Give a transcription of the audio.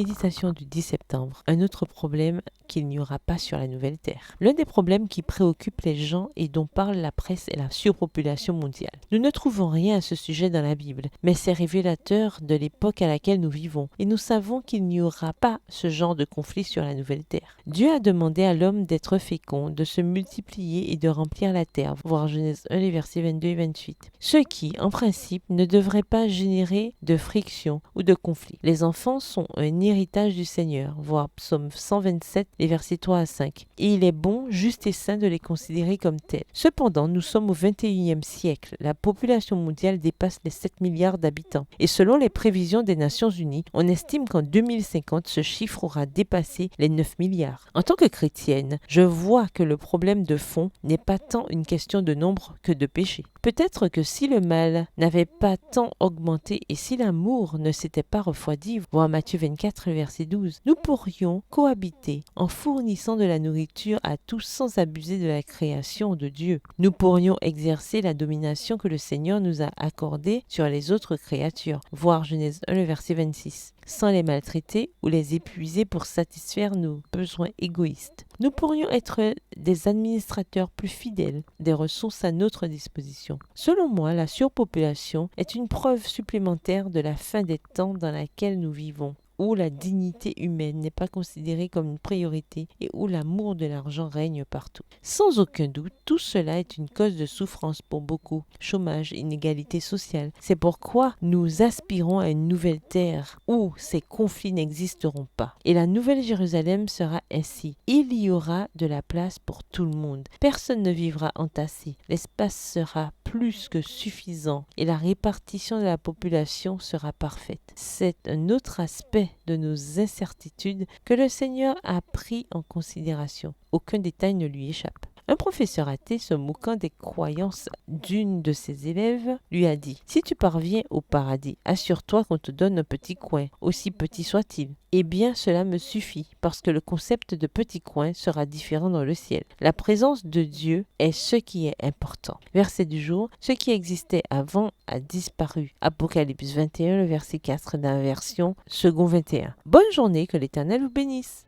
Méditation du 10 septembre. Un autre problème qu'il n'y aura pas sur la nouvelle Terre. L'un des problèmes qui préoccupent les gens et dont parle la presse est la surpopulation mondiale. Nous ne trouvons rien à ce sujet dans la Bible, mais c'est révélateur de l'époque à laquelle nous vivons et nous savons qu'il n'y aura pas ce genre de conflit sur la nouvelle Terre. Dieu a demandé à l'homme d'être fécond, de se multiplier et de remplir la terre, voir Genèse 1, les versets 22 et 28. Ce qui, en principe, ne devrait pas générer de friction ou de conflit. Les enfants sont un héritage du Seigneur, voir Psaume 127, les versets 3 à 5. Et il est bon, juste et sain de les considérer comme tels. Cependant, nous sommes au 21e siècle. La population mondiale dépasse les 7 milliards d'habitants. Et selon les prévisions des Nations Unies, on estime qu'en 2050, ce chiffre aura dépassé les 9 milliards. En tant que chrétienne, je vois que le problème de fond n'est pas tant une question de nombre que de péché. Peut-être que si le mal n'avait pas tant augmenté et si l'amour ne s'était pas refroidi, voir Matthieu 24, verset 12, nous pourrions cohabiter en fournissant de la nourriture à tous sans abuser de la création de Dieu. Nous pourrions exercer la domination que le Seigneur nous a accordée sur les autres créatures, voir Genèse 1, le verset 26, sans les maltraiter ou les épuiser pour satisfaire nos besoins égoïstes. Nous pourrions être des administrateurs plus fidèles des ressources à notre disposition. Selon moi, la surpopulation est une preuve supplémentaire de la fin des temps dans laquelle nous vivons, où la dignité humaine n'est pas considérée comme une priorité et où l'amour de l'argent règne partout. Sans aucun doute, tout cela est une cause de souffrance pour beaucoup. Chômage, inégalité sociale. C'est pourquoi nous aspirons à une nouvelle terre où ces conflits n'existeront pas. Et la nouvelle Jérusalem sera ainsi. Il y aura de la place pour tout le monde. Personne ne vivra entassé. L'espace sera plus que suffisant et la répartition de la population sera parfaite. C'est un autre aspect de nos incertitudes que le Seigneur a pris en considération. Aucun détail ne lui échappe. Un professeur athée, se moquant des croyances d'une de ses élèves, lui a dit « Si tu parviens au paradis, assure-toi qu'on te donne un petit coin, aussi petit soit-il. Eh bien, cela me suffit, parce que le concept de petit coin sera différent dans le ciel. La présence de Dieu est ce qui est important. » Verset du jour, ce qui existait avant a disparu. Apocalypse 21, le verset 4 dans la version second 21. Bonne journée, que l'Éternel vous bénisse.